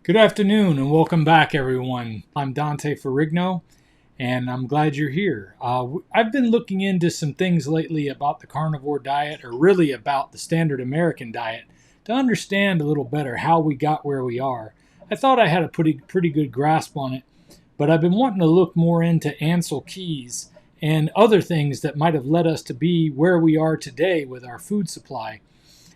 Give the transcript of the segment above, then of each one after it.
Good afternoon and welcome back, everyone. I'm Dante Ferrigno, and I'm glad you're here. I've been looking into some things lately about the carnivore diet, or really about the standard American diet, to understand a little better how we got where we are. I thought I had a pretty good grasp on it, but I've been wanting to look more into Ancel Keys and other things that might have led us to be where we are today with our food supply.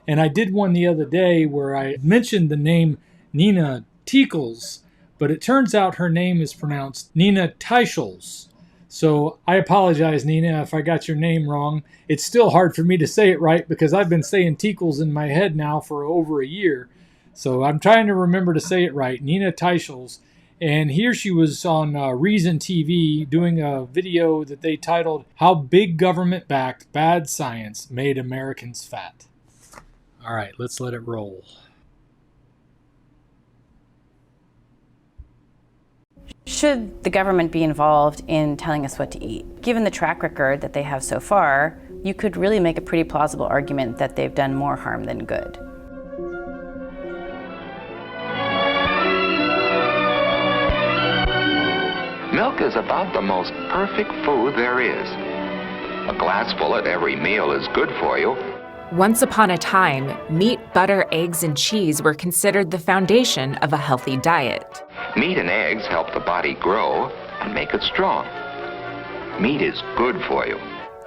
And I did one the other day where I mentioned the name Nina Teakles, but it turns out her name is pronounced Nina Teicholz. So I apologize, Nina, if I got your name wrong. It's still hard for me to say it right because I've been saying Teakles in my head now for over a year. So I'm trying to remember to say it right, Nina Teicholz. And here she was on Reason TV doing a video that they titled, "How Big Government-Backed Bad Science Made Americans Fat." All right, let's let it roll. Should the government be involved in telling us what to eat? Given the track record that they have so far, you could really make a pretty plausible argument that they've done more harm than good. Milk is about the most perfect food there is. A glassful at every meal is good for you. Once upon a time, meat, butter, eggs, and cheese were considered the foundation of a healthy diet. Meat and eggs help the body grow and make it strong. Meat is good for you.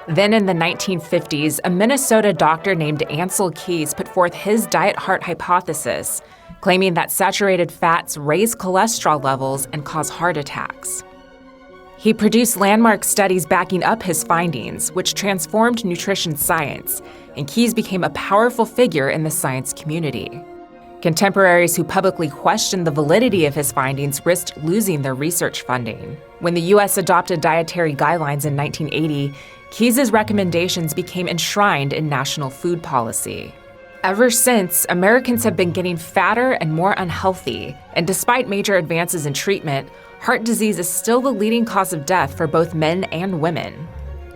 Then in the 1950s, a Minnesota doctor named Ancel Keys put forth his diet heart hypothesis, claiming that saturated fats raise cholesterol levels and cause heart attacks. He produced landmark studies backing up his findings, which transformed nutrition science, and Keys became a powerful figure in the science community. Contemporaries who publicly questioned the validity of his findings risked losing their research funding. When the U.S. adopted dietary guidelines in 1980, Keys's recommendations became enshrined in national food policy. Ever since, Americans have been getting fatter and more unhealthy, and despite major advances in treatment, heart disease is still the leading cause of death for both men and women.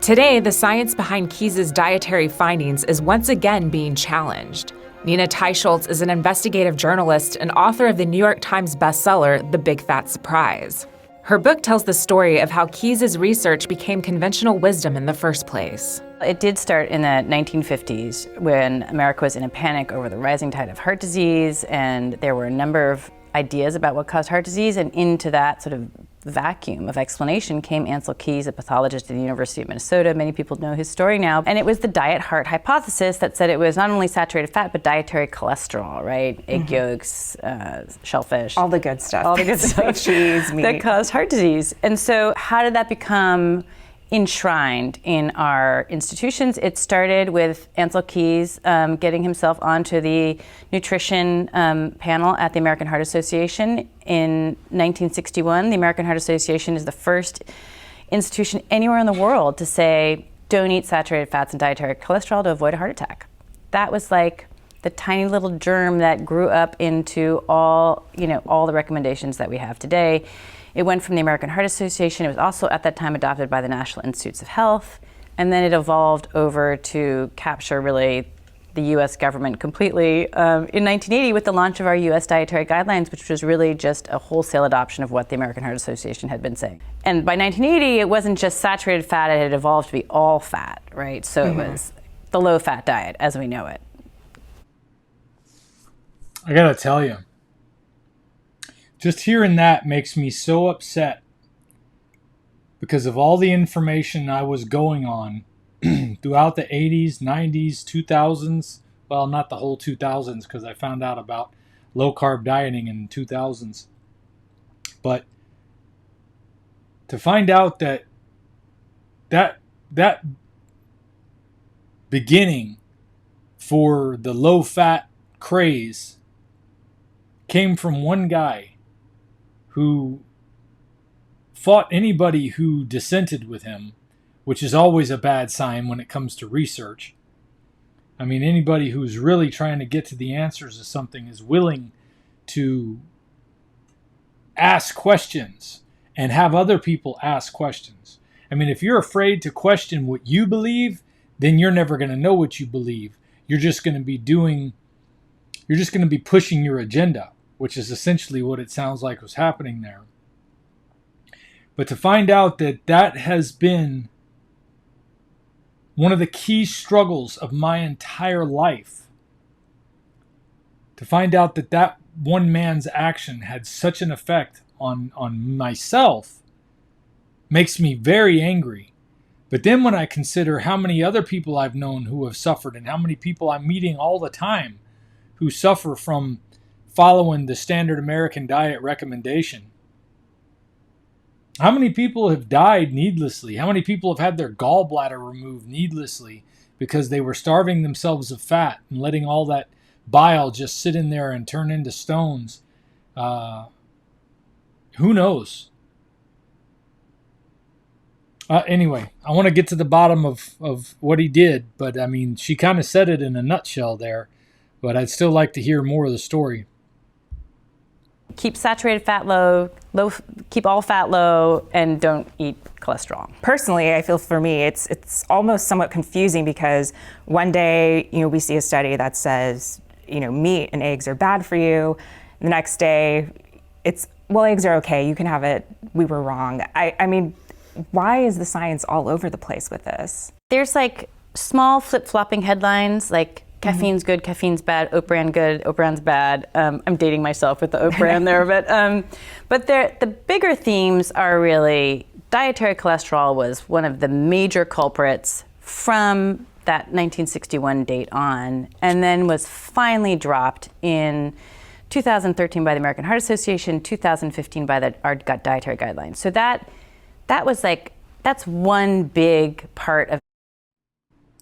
Today, the science behind Keys's dietary findings is once again being challenged. Nina Teicholz is an investigative journalist and author of the New York Times bestseller, The Big Fat Surprise. Her book tells the story of how Keys's research became conventional wisdom in the first place. It did start in the 1950s when America was in a panic over the rising tide of heart disease, and there were a number of ideas about what caused heart disease, and into that sort of vacuum of explanation came Ancel Keys, a pathologist at the University of Minnesota. Many people know his story now. And it was the diet heart hypothesis that said it was not only saturated fat, but dietary cholesterol, right? Egg yolks, shellfish. All the good stuff. All the good stuff. Cheese, meat. That caused heart disease. And so how did that become enshrined in our institutions? It started with Ancel Keys getting himself onto the nutrition panel at the American Heart Association in 1961. The American Heart Association is the first institution anywhere in the world to say, don't eat saturated fats and dietary cholesterol to avoid a heart attack. That was like the tiny little germ that grew up into all the recommendations that we have today. It went from the American Heart Association. It was also at that time adopted by the National Institutes of Health. And then it evolved over to capture really the US government completely in 1980 with the launch of our US dietary guidelines, which was really just a wholesale adoption of what the American Heart Association had been saying. And by 1980, it wasn't just saturated fat, it had evolved to be all fat, right? So it was the low fat diet as we know it. I gotta tell you, just hearing that makes me so upset because of all the information I was going on throughout the 80s, 90s, 2000s. Well, not the whole 2000s because I found out about low-carb dieting in the 2000s. But to find out that beginning for the low-fat craze came from one guy who fought anybody who dissented with him, which is always a bad sign when it comes to research. I mean, anybody who's really trying to get to the answers of something is willing to ask questions and have other people ask questions. I mean, if you're afraid to question what you believe, then you're never going to know what you believe. You're just going to be pushing your agenda. which is essentially what it sounds like was happening there. But to find out that that has been one of the key struggles of my entire life, to find out that that one man's action had such an effect on myself makes me very angry. But then when I consider how many other people I've known who have suffered and how many people I'm meeting all the time who suffer from following the standard American diet recommendation, how many people have died needlessly? How many people have had their gallbladder removed needlessly because they were starving themselves of fat and letting all that bile just sit in there and turn into stones? Who knows? Anyway, I want to get to the bottom of what he did, but I mean, she kind of said it in a nutshell there, but I'd still like to hear more of the story. Keep saturated fat low, keep all fat low, and don't eat cholesterol. Personally, I feel for me, it's almost somewhat confusing because one day, we see a study that says, meat and eggs are bad for you. The next day, eggs are okay, you can have it, we were wrong. I mean, why is the science all over the place with this? There's like small flip-flopping headlines like caffeine's good, caffeine's bad, oat bran good, oat bran's bad. I'm dating myself with the oat bran there, but the bigger themes are really dietary cholesterol was one of the major culprits from that 1961 date on, and then was finally dropped in 2013 by the American Heart Association, 2015 by our gut dietary guidelines. So that was that's one big part of.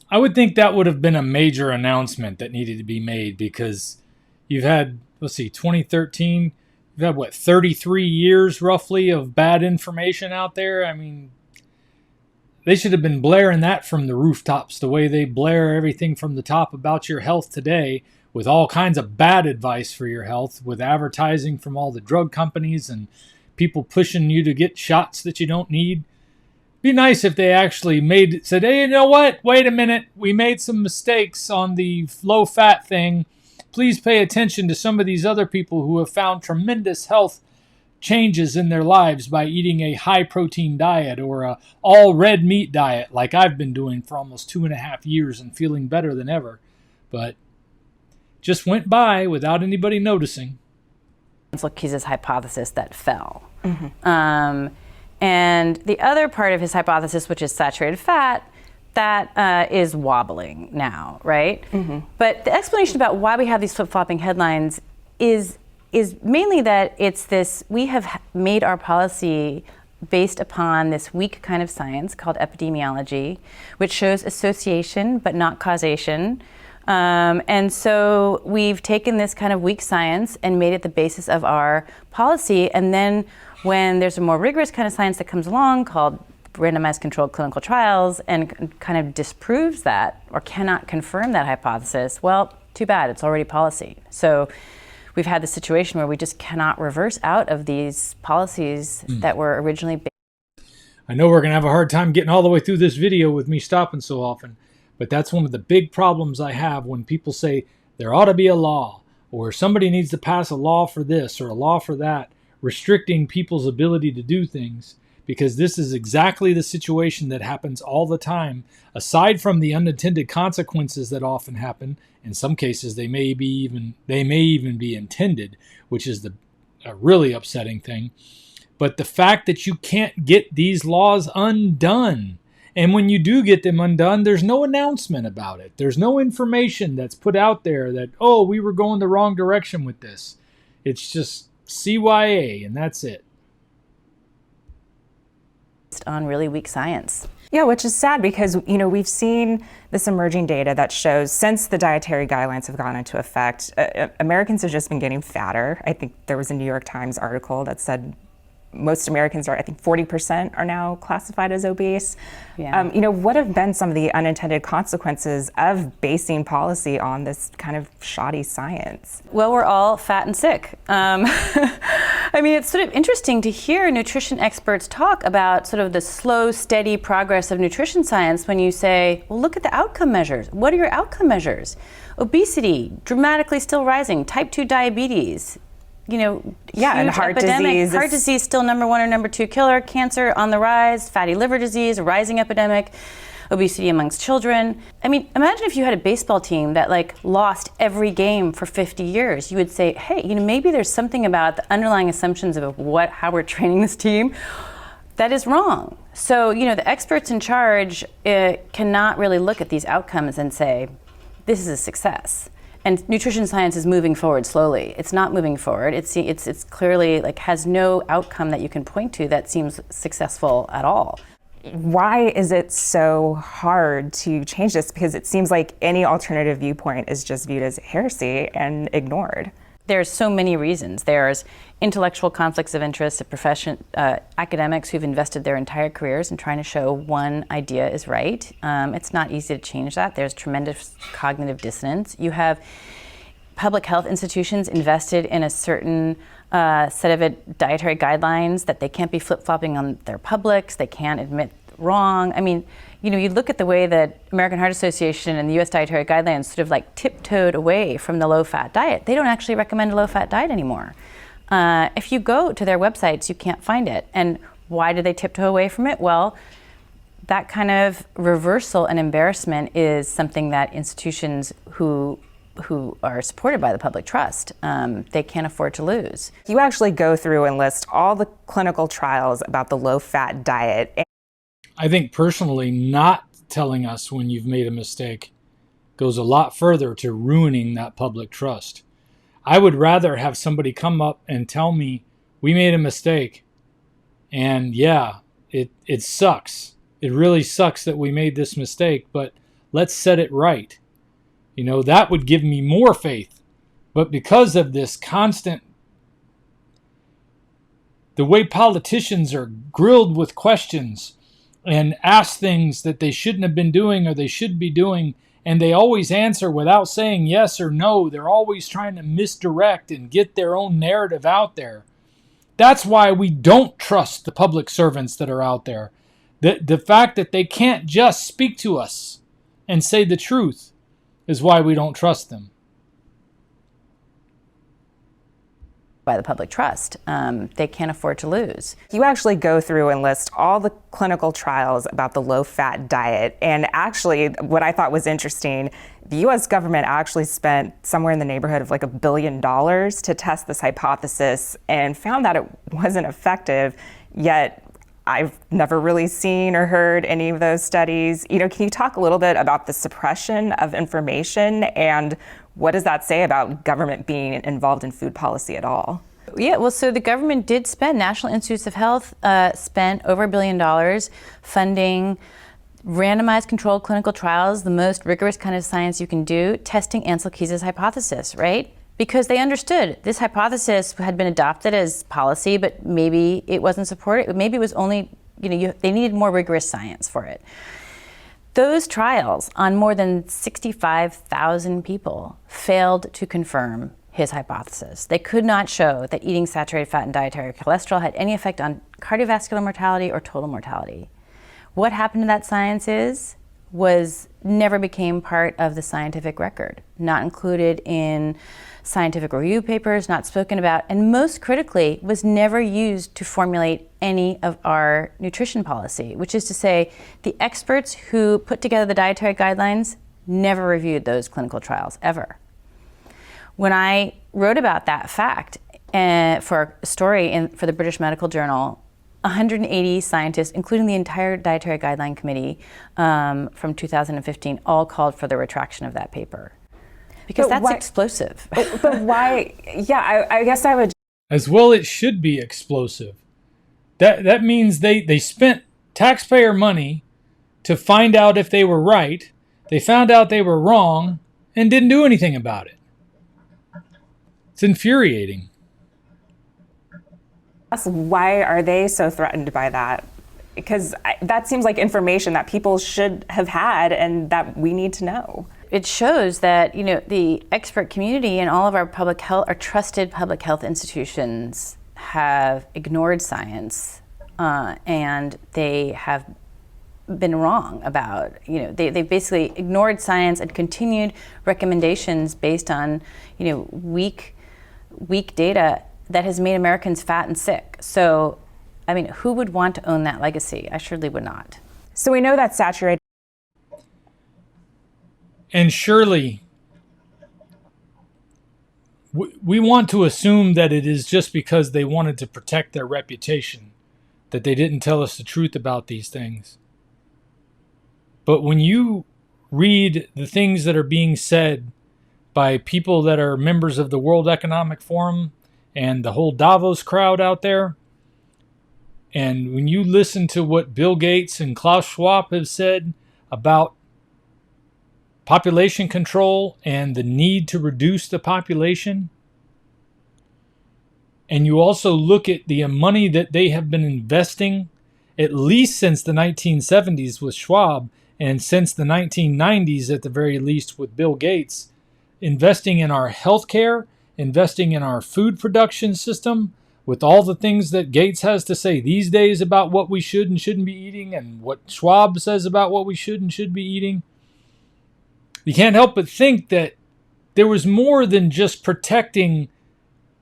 I would think that would have been a major announcement that needed to be made because you've had, 2013, you've had 33 years roughly of bad information out there. I mean, they should have been blaring that from the rooftops the way they blare everything from the top about your health today with all kinds of bad advice for your health, with advertising from all the drug companies and people pushing you to get shots that you don't need. Be nice if they actually said, hey, you know what? Wait a minute. We made some mistakes on the low-fat thing. Please pay attention to some of these other people who have found tremendous health changes in their lives by eating a high-protein diet or a all-red meat diet like I've been doing for almost 2.5 years and feeling better than ever. But just went by without anybody noticing. Ancel Keys' hypothesis that fell. Mm-hmm. And the other part of his hypothesis, which is saturated fat, that is wobbling now, right? Mm-hmm. But the explanation about why we have these flip-flopping headlines is mainly that it's this, we have made our policy based upon this weak kind of science called epidemiology, which shows association but not causation. And so we've taken this kind of weak science and made it the basis of our policy. And then when there's a more rigorous kind of science that comes along called randomized controlled clinical trials and kind of disproves that or cannot confirm that hypothesis, well, too bad, it's already policy. So we've had the situation where we just cannot reverse out of these policies that were originally based. I know we're going to have a hard time getting all the way through this video with me stopping so often, but that's one of the big problems I have when people say there ought to be a law or somebody needs to pass a law for this or a law for that, restricting people's ability to do things, because this is exactly the situation that happens all the time. Aside from the unintended consequences that often happen, in some cases they may even be intended, which is a really upsetting thing. But the fact that you can't get these laws undone, and when you do get them undone, there's no announcement about it. There's no information that's put out there that, oh, we were going the wrong direction with this. It's just CYA, and that's it. On really weak science. Yeah, which is sad because, we've seen this emerging data that shows since the dietary guidelines have gone into effect, Americans have just been getting fatter. I think there was a New York Times article that said most Americans are, I think 40% are now classified as obese. Yeah. What have been some of the unintended consequences of basing policy on this kind of shoddy science? Well, we're all fat and sick. I mean, it's sort of interesting to hear nutrition experts talk about sort of the slow, steady progress of nutrition science when you say, well, look at the outcome measures. What are your outcome measures? Obesity, dramatically still rising. Type 2 diabetes, Yeah, and huge heart epidemic. disease. Heart disease still number 1 or number 2 killer. Cancer on the rise. Fatty liver disease, a rising epidemic. Obesity amongst children. I mean, imagine if you had a baseball team that lost every game for 50 years. You would say, hey, maybe there's something about the underlying assumptions of how we're training this team that is wrong. So, the experts in charge cannot really look at these outcomes and say, this is a success. And nutrition science is moving forward slowly. It's not moving forward. It's clearly has no outcome that you can point to that seems successful at all. Why is it so hard to change this? Because it seems like any alternative viewpoint is just viewed as heresy and ignored. There's so many reasons. There's intellectual conflicts of interest, academics who've invested their entire careers in trying to show one idea is right. It's not easy to change that. There's tremendous cognitive dissonance. You have public health institutions invested in a certain set of dietary guidelines that they can't be flip-flopping on their publics. They can't admit wrong. I mean, you look at the way that American Heart Association and the U.S. Dietary Guidelines sort of tiptoed away from the low-fat diet. They don't actually recommend a low-fat diet anymore. If you go to their websites, you can't find it. And why do they tiptoe away from it? Well, that kind of reversal and embarrassment is something that institutions who are supported by the public trust, they can't afford to lose. You actually go through and list all the clinical trials about the low-fat diet. I think personally, not telling us when you've made a mistake goes a lot further to ruining that public trust. I would rather have somebody come up and tell me, we made a mistake, and yeah, it sucks. It really sucks that we made this mistake, but let's set it right. That would give me more faith. But because of this constant, the way politicians are grilled with questions and ask things that they shouldn't have been doing or they should be doing, and they always answer without saying yes or no. They're always trying to misdirect and get their own narrative out there. That's why we don't trust the public servants that are out there. The fact that they can't just speak to us and say the truth is why we don't trust them. By the public trust, they can't afford to lose. You actually go through and list all the clinical trials about the low-fat diet. And actually, what I thought was interesting, the U.S. government actually spent somewhere in the neighborhood of $1 billion to test this hypothesis and found that it wasn't effective, yet I've never really seen or heard any of those studies. Can you talk a little bit about the suppression of information, and what does that say about government being involved in food policy at all? Yeah, well, so the government did spend, National Institutes of Health spent over $1 billion funding randomized controlled clinical trials, the most rigorous kind of science you can do, testing Ancel Keys' hypothesis, right? Because they understood this hypothesis had been adopted as policy, but maybe it wasn't supported. Maybe it was only, they needed more rigorous science for it. Those trials on more than 65,000 people failed to confirm his hypothesis. They could not show that eating saturated fat and dietary cholesterol had any effect on cardiovascular mortality or total mortality. What happened to that science never became part of the scientific record, not included in scientific review papers, not spoken about, and most critically, was never used to formulate any of our nutrition policy, which is to say, the experts who put together the dietary guidelines never reviewed those clinical trials, ever. When I wrote about that fact for a story for the British Medical Journal, 180 scientists, including the entire Dietary Guideline Committee from 2015, all called for the retraction of that paper. Because that's explosive. But why? Yeah, I guess I would. As well, it should be explosive. That means they spent taxpayer money to find out if they were right. They found out they were wrong and didn't do anything about it. It's infuriating. Why are they so threatened by that? Because that seems like information that people should have had and that we need to know. It shows that the expert community and all of our our trusted public health institutions have ignored science, and they have been wrong about they basically ignored science and continued recommendations based on weak data that has made Americans fat and sick. So, I mean, who would want to own that legacy? I surely would not. So we know that saturated. And surely we want to assume that it is just because they wanted to protect their reputation, that they didn't tell us the truth about these things. But when you read the things that are being said by people that are members of the World Economic Forum and the whole Davos crowd out there, and when you listen to what Bill Gates and Klaus Schwab have said about population control and the need to reduce the population, and you also look at the money that they have been investing, at least since the 1970s with Schwab, and since the 1990s at the very least with Bill Gates, investing in our healthcare, investing in our food production system, with all the things that Gates has to say these days about what we should and shouldn't be eating, and what Schwab says about what we should and should be eating, you can't help but think that there was more than just protecting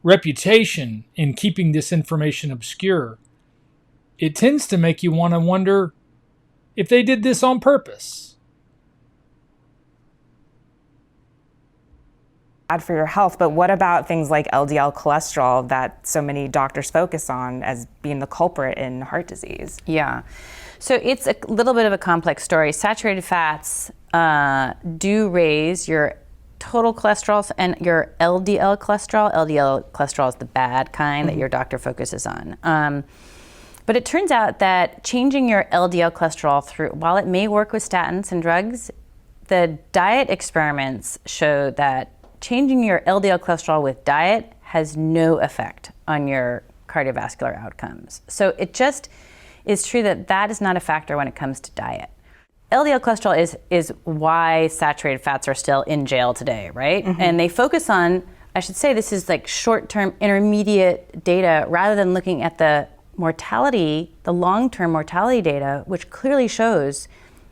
reputation in keeping this information obscure. It tends to make you want to wonder if they did this on purpose. Bad for your health, but what about things like LDL cholesterol that so many doctors focus on as being the culprit in heart disease? Yeah. So it's a little bit of a complex story. Saturated fats do raise your total cholesterol and your LDL cholesterol. LDL cholesterol is the bad kind that your doctor focuses on. But it turns out that changing your LDL cholesterol through, while it may work with statins and drugs, the diet experiments show that changing your LDL cholesterol with diet has no effect on your cardiovascular outcomes. So it just is true that that is not a factor when it comes to diet. LDL cholesterol is why saturated fats are still in jail today, right? Mm-hmm. And they focus on, I should say this is like short-term intermediate data rather than looking at the mortality, the long-term mortality data, which clearly shows,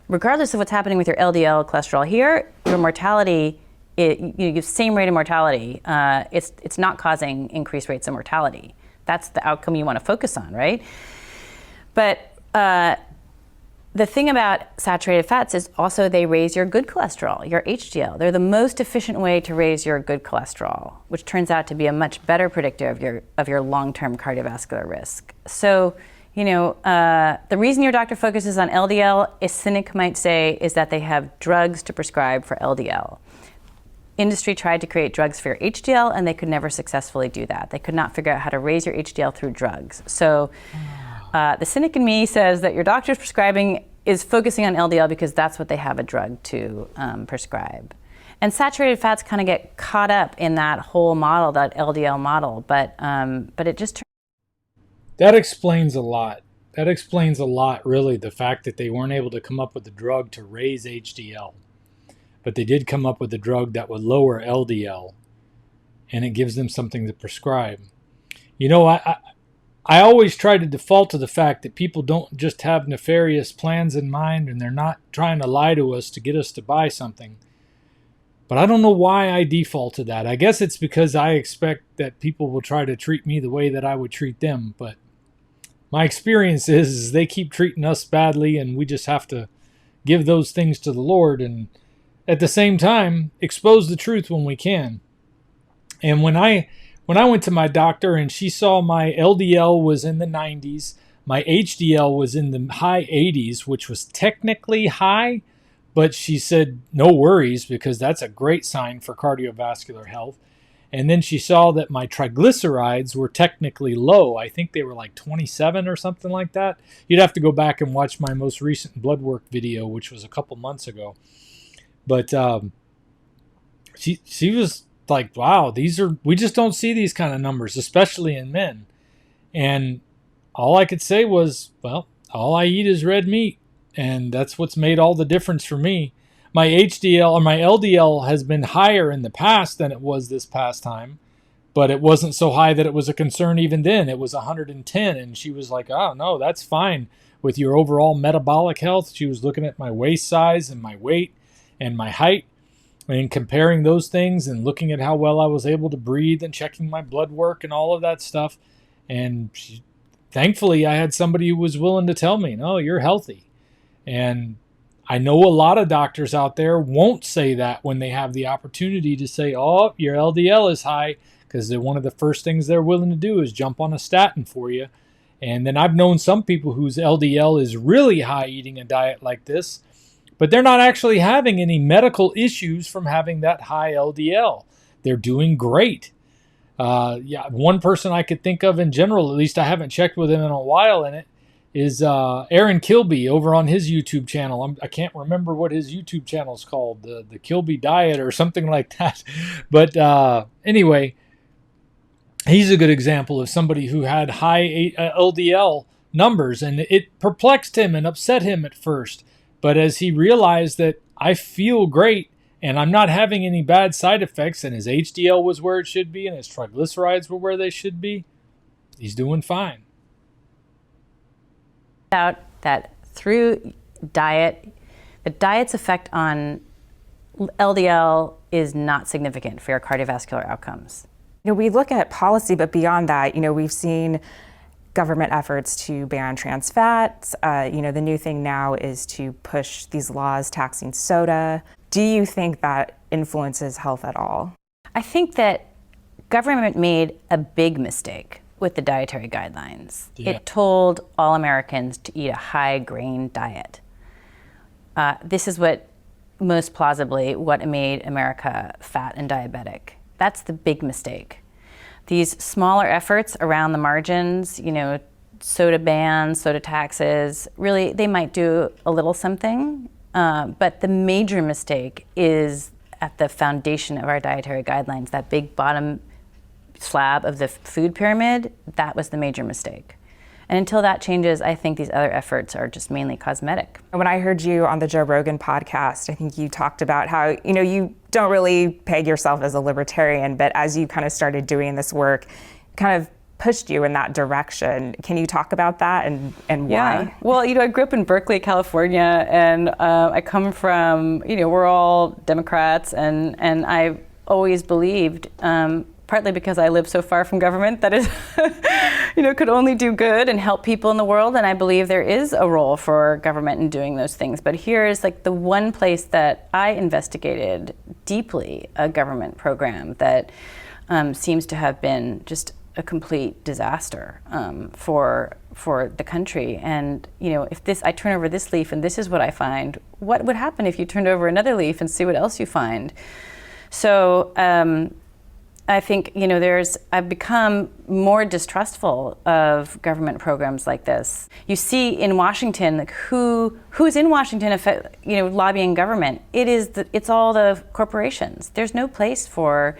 regardless of what's happening with your LDL cholesterol here, your mortality, you have same rate of mortality. It's not causing increased rates of mortality. That's the outcome you want to focus on, right? But the thing about saturated fats is also they raise your good cholesterol, your HDL. They're the most efficient way to raise your good cholesterol, which turns out to be a much better predictor of your long-term cardiovascular risk. So, the reason your doctor focuses on LDL, a cynic might say, is that they have drugs to prescribe for LDL. Industry tried to create drugs for your HDL, and they could never successfully do that. They could not figure out how to raise your HDL through drugs. So the cynic in me says that your doctor's prescribing is focusing on LDL because that's what they have a drug to prescribe. And saturated fats kind of get caught up in that whole model, that LDL model, but it just... That explains a lot. That explains a lot, really, the fact that they weren't able to come up with a drug to raise HDL. But they did come up with a drug that would lower LDL, and it gives them something to prescribe. I always try to default to the fact that people don't just have nefarious plans in mind, and they're not trying to lie to us to get us to buy something. But I don't know why I default to that. I guess it's because I expect that people will try to treat me the way that I would treat them. But my experience is they keep treating us badly, and we just have to give those things to the Lord and at the same time expose the truth when we can. And when I went to my doctor and she saw my LDL was in the 90s, my HDL was in the high 80s, which was technically high, but she said no worries because that's a great sign for cardiovascular health. And then she saw that my triglycerides were technically low. I think they were like 27 or something like that. You'd have to go back and watch my most recent blood work video, which was a couple months ago. But she was like, wow, we just don't see these kind of numbers, especially in men. And all I could say was, well, all I eat is red meat. And that's what's made all the difference for me. My HDL or my LDL has been higher in the past than it was this past time, but it wasn't so high that it was a concern even then. It was 110, and she was like, oh, no, that's fine with your overall metabolic health. She was looking at my waist size and my weight and my height, And comparing those things and looking at how well I was able to breathe and checking my blood work and all of that stuff. And thankfully, I had somebody who was willing to tell me, no, you're healthy. And I know a lot of doctors out there won't say that when they have the opportunity to say, oh, your LDL is high, because one of the first things they're willing to do is jump on a statin for you. And then I've known some people whose LDL is really high eating a diet like this, but they're not actually having any medical issues from having that high LDL. They're doing great. One person I could think of in general, at least I haven't checked with him in a while in it, is Aaron Kilby over on his YouTube channel. I can't remember what his YouTube channel is called, the Kilby Diet or something like that. But anyway, he's a good example of somebody who had high LDL numbers, and it perplexed him and upset him at first. But as he realized that I feel great and I'm not having any bad side effects, and his HDL was where it should be and his triglycerides were where they should be, he's doing fine. Out that through diet, the diet's effect on LDL is not significant for your cardiovascular outcomes. We look at policy, but beyond that, we've seen government efforts to ban trans fats. The new thing now is to push these laws taxing soda. Do you think that influences health at all? I think that government made a big mistake with the dietary guidelines. Yeah. It told all Americans to eat a high grain diet. This is what most plausibly what made America fat and diabetic. That's the big mistake. These smaller efforts around the margins, soda bans, soda taxes, really they might do a little something, but the major mistake is at the foundation of our dietary guidelines, that big bottom slab of the food pyramid. That was the major mistake. And until that changes, I think these other efforts are just mainly cosmetic. When I heard you on the Joe Rogan podcast, I think you talked about how, you don't really peg yourself as a libertarian, but as you kind of started doing this work, kind of pushed you in that direction. Can you talk about that and why? Yeah. Well, I grew up in Berkeley, California, and I come from, we're all Democrats, and I always believed, partly because I live so far from government, that it, could only do good and help people in the world. And I believe there is a role for government in doing those things. But here is like the one place that I investigated deeply a government program that seems to have been just a complete disaster for the country. And if I turn over this leaf and this is what I find, what would happen if you turned over another leaf and see what else you find? So I think I've become more distrustful of government programs like this. You see in Washington, who's in Washington, lobbying government. It's all the corporations. There's no place for,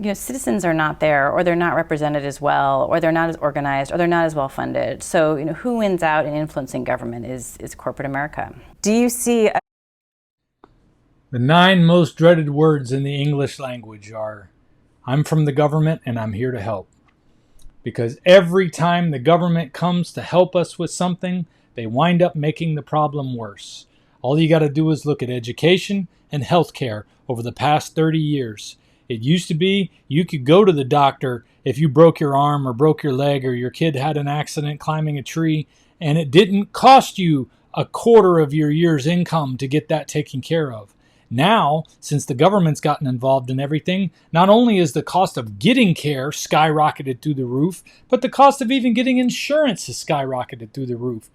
citizens are not there, or they're not represented as well, or they're not as organized, or they're not as well funded. So who wins out in influencing government is corporate America. Do you see The 9 most dreaded words in the English language are, I'm from the government and I'm here to help. Because every time the government comes to help us with something, they wind up making the problem worse. All you got to do is look at education and healthcare over the past 30 years. It used to be you could go to the doctor if you broke your arm or broke your leg or your kid had an accident climbing a tree, and it didn't cost you a quarter of your year's income to get that taken care of. Now, since the government's gotten involved in everything, not only is the cost of getting care skyrocketed through the roof, but the cost of even getting insurance has skyrocketed through the roof.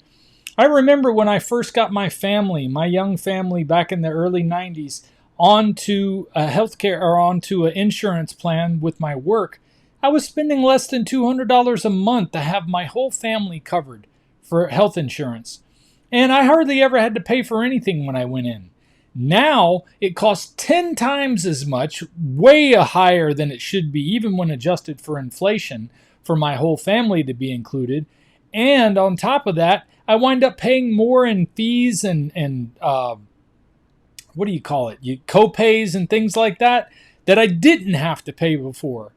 I remember when I first got my young family back in the early 90s, onto a healthcare or onto an insurance plan with my work, I was spending less than $200 a month to have my whole family covered for health insurance. And I hardly ever had to pay for anything when I went in. Now, it costs 10 times as much, way higher than it should be, even when adjusted for inflation, for my whole family to be included. And on top of that, I wind up paying more in fees and co-pays and things like that I didn't have to pay before.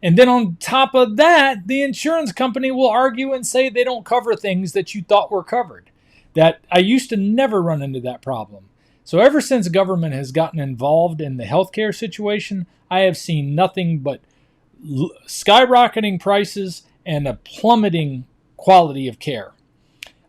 And then on top of that, the insurance company will argue and say they don't cover things that you thought were covered. That I used to never run into that problem. So ever since government has gotten involved in the healthcare situation, I have seen nothing but skyrocketing prices and a plummeting quality of care.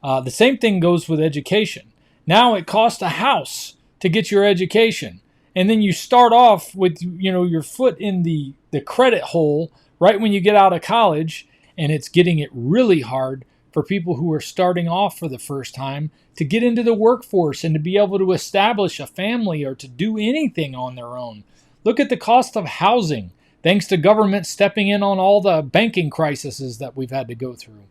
The same thing goes with education. Now it costs a house to get your education. And then you start off with, your foot in the credit hole right when you get out of college, and it's getting it really hard for people who are starting off for the first time to get into the workforce and to be able to establish a family or to do anything on their own. Look at the cost of housing, thanks to government stepping in on all the banking crises that we've had to go through.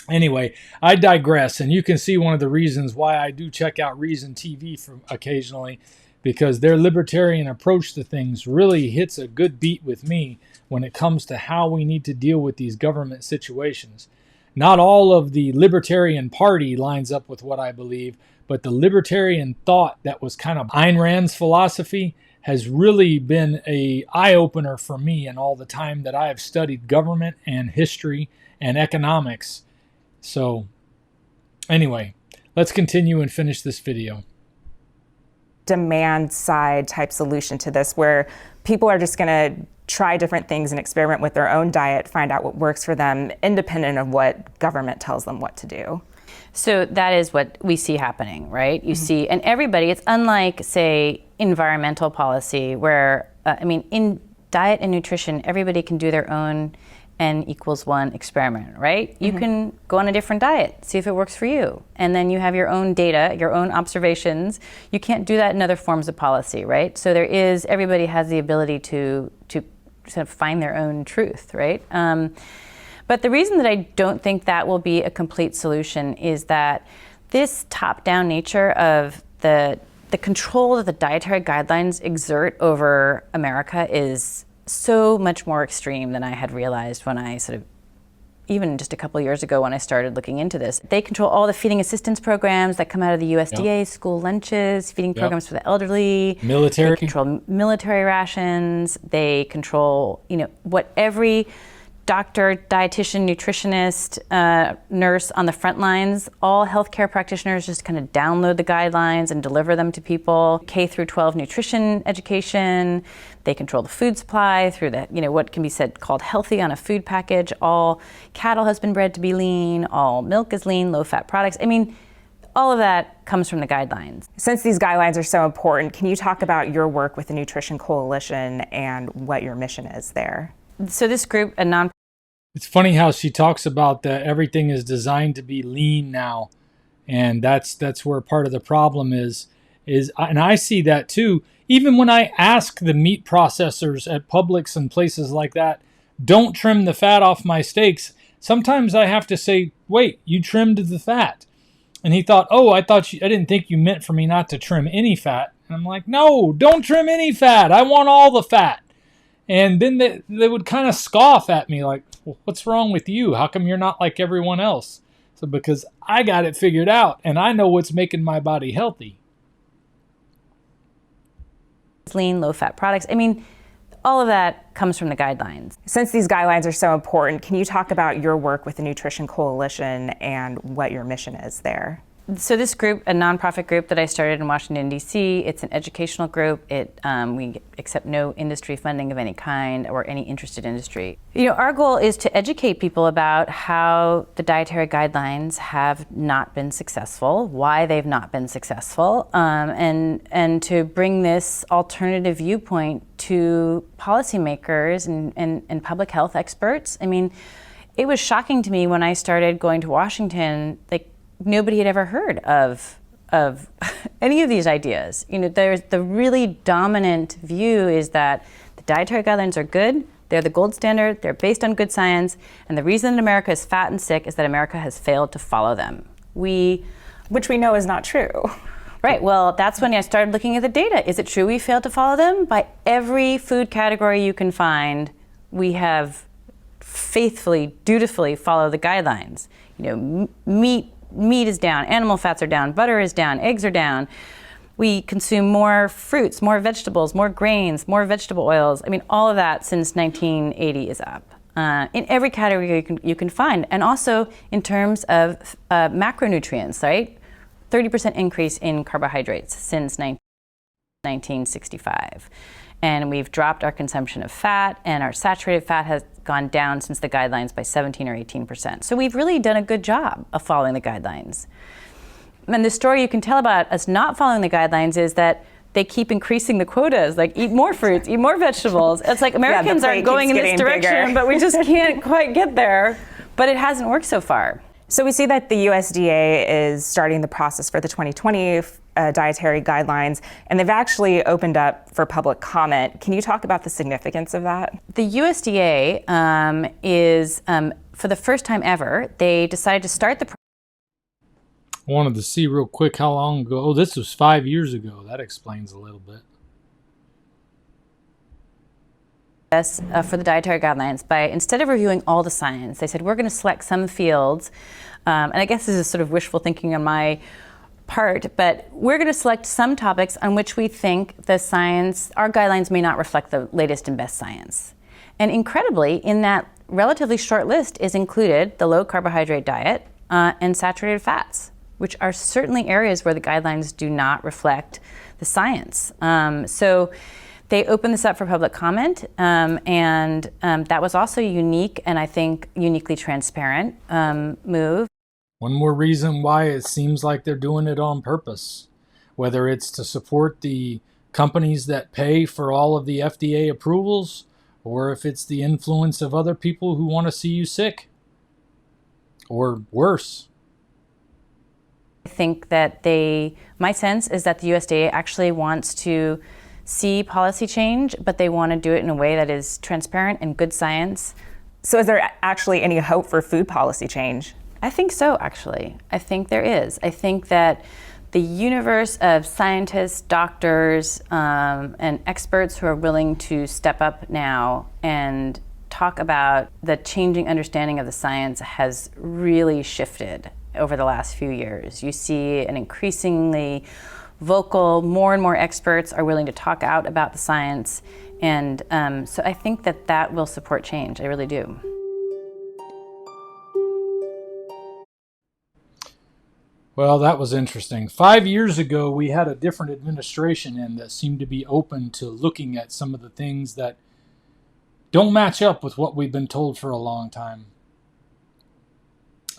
Anyway, I digress, and you can see one of the reasons why I do check out Reason TV occasionally, because their libertarian approach to things really hits a good beat with me when it comes to how we need to deal with these government situations. Not all of the Libertarian Party lines up with what I believe, but the libertarian thought that was kind of Ayn Rand's philosophy has really been an eye-opener for me in all the time that I have studied government and history and economics. So, anyway, let's continue and finish this video. Demand side type solution to this, where people are just going to try different things and experiment with their own diet, find out what works for them, independent of what government tells them what to do. So that is what we see happening, right? You see, and everybody, it's unlike, say, environmental policy where, in diet and nutrition, everybody can do their own N=1 experiment, right? You can go on a different diet, see if it works for you. And then you have your own data, your own observations. You can't do that in other forms of policy, right? So everybody has the ability to sort of find their own truth, right? But the reason that I don't think that will be a complete solution is that this top-down nature of the control that the dietary guidelines exert over America is so much more extreme than I had realized when I even just a couple of years ago when I started looking into this. They control all the feeding assistance programs that come out of the USDA, school lunches, feeding programs for the elderly. Military. They control military rations. They control, what every doctor, dietitian, nutritionist, nurse on the front lines, all healthcare practitioners just kind of download the guidelines and deliver them to people. K through 12 nutrition education. They control the food supply through what can be said called healthy on a food package. All cattle has been bred to be lean. All milk is lean, low-fat products. All of that comes from the guidelines. Since these guidelines are so important, can you talk about your work with the Nutrition Coalition and what your mission is there? So this group, It's funny how she talks about that everything is designed to be lean now, and that's where part of the problem is, and I see that too. Even when I ask the meat processors at Publix and places like that, don't trim the fat off my steaks, sometimes I have to say, wait, you trimmed the fat. And he thought, I didn't think you meant for me not to trim any fat. And I'm like, no, don't trim any fat. I want all the fat. And then they would kind of scoff at me like, well, what's wrong with you? How come you're not like everyone else? So because I got it figured out and I know what's making my body healthy. Lean, low-fat products. All of that comes from the guidelines. Since these guidelines are so important, can you talk about your work with the Nutrition Coalition and what your mission is there? So this group, a nonprofit group that I started in Washington, D.C., it's an educational group. We accept no industry funding of any kind or any interested industry. Our goal is to educate people about how the dietary guidelines have not been successful, why they've not been successful, and to bring this alternative viewpoint to policymakers and public health experts. It was shocking to me when I started going to Washington, nobody had ever heard of any of these ideas. There's the really dominant view is that the dietary guidelines are good, they're the gold standard, they're based on good science, and the reason that America is fat and sick is that America has failed to follow them. Which we know is not true. Right, well, that's when I started looking at the data. Is it true we failed to follow them? By every food category you can find, we have faithfully, dutifully followed the guidelines. Meat is down, animal fats are down, butter is down, eggs are down. We consume more fruits, more vegetables, more grains, more vegetable oils. All of that since 1980 is up. In every category you can find. And also in terms of macronutrients, right? 30% increase in carbohydrates since 1965. And we've dropped our consumption of fat, and our saturated fat has gone down since the guidelines by 17 or 18%. So we've really done a good job of following the guidelines. And the story you can tell about us not following the guidelines is that they keep increasing the quotas, like eat more fruits, eat more vegetables. It's like Americans are going in this direction, but we just can't quite get there. But it hasn't worked so far. So we see that the USDA is starting the process for the 2020 dietary guidelines, and they've actually opened up for public comment. Can you talk about the significance of that? The USDA is, for the first time ever, they decided to start the I wanted to see real quick how long ago. Oh, this was 5 years ago. That explains a little bit. For the dietary guidelines by, instead of reviewing all the science, they said we're going to select some fields, and I guess this is sort of wishful thinking on my part, but we're going to select some topics on which we think the science, our guidelines may not reflect the latest and best science. And incredibly, in that relatively short list is included the low carbohydrate diet and saturated fats, which are certainly areas where the guidelines do not reflect the science. So they opened this up for public comment, and that was also unique and I think uniquely transparent move. One more reason why it seems like they're doing it on purpose, whether it's to support the companies that pay for all of the FDA approvals, or if it's the influence of other people who want to see you sick, or worse. I think that my sense is that the USDA actually wants to see policy change, but they want to do it in a way that is transparent and good science. So is there actually any hope for food policy change? I think so, actually. I think there is. I think that the universe of scientists, doctors, and experts who are willing to step up now and talk about the changing understanding of the science has really shifted over the last few years. You see an increasingly vocal, more and more experts are willing to talk out about the science. And so I think that that will support change. I really do. Well, that was interesting. 5 years ago, we had a different administration in that seemed to be open to looking at some of the things that don't match up with what we've been told for a long time.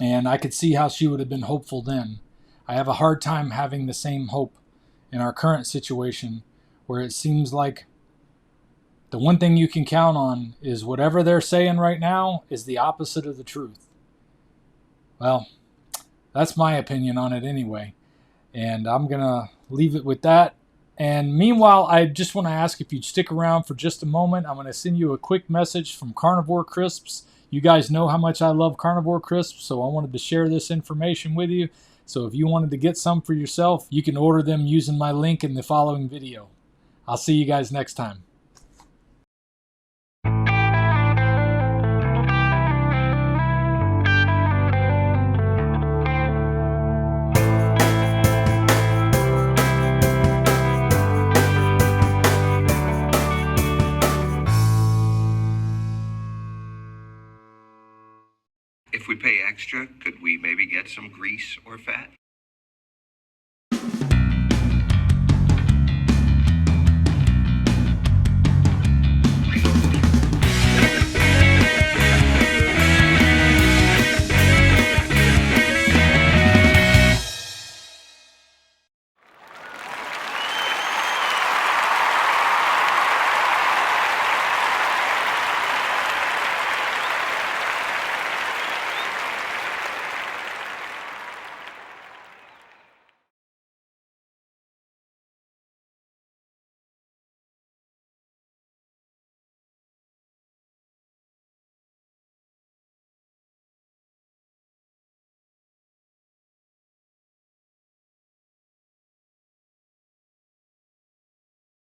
And I could see how she would have been hopeful then. I have a hard time having the same hope in our current situation, where it seems like the one thing you can count on is whatever they're saying right now is the opposite of the truth. Well, that's my opinion on it anyway. And I'm going to leave it with that. And meanwhile, I just want to ask if you'd stick around for just a moment. I'm going to send you a quick message from Carnivore Crisps. You guys know how much I love Carnivore Crisps, so I wanted to share this information with you. So if you wanted to get some for yourself, you can order them using my link in the following video. I'll see you guys next time. If we pay extra, could we maybe get some grease or fat?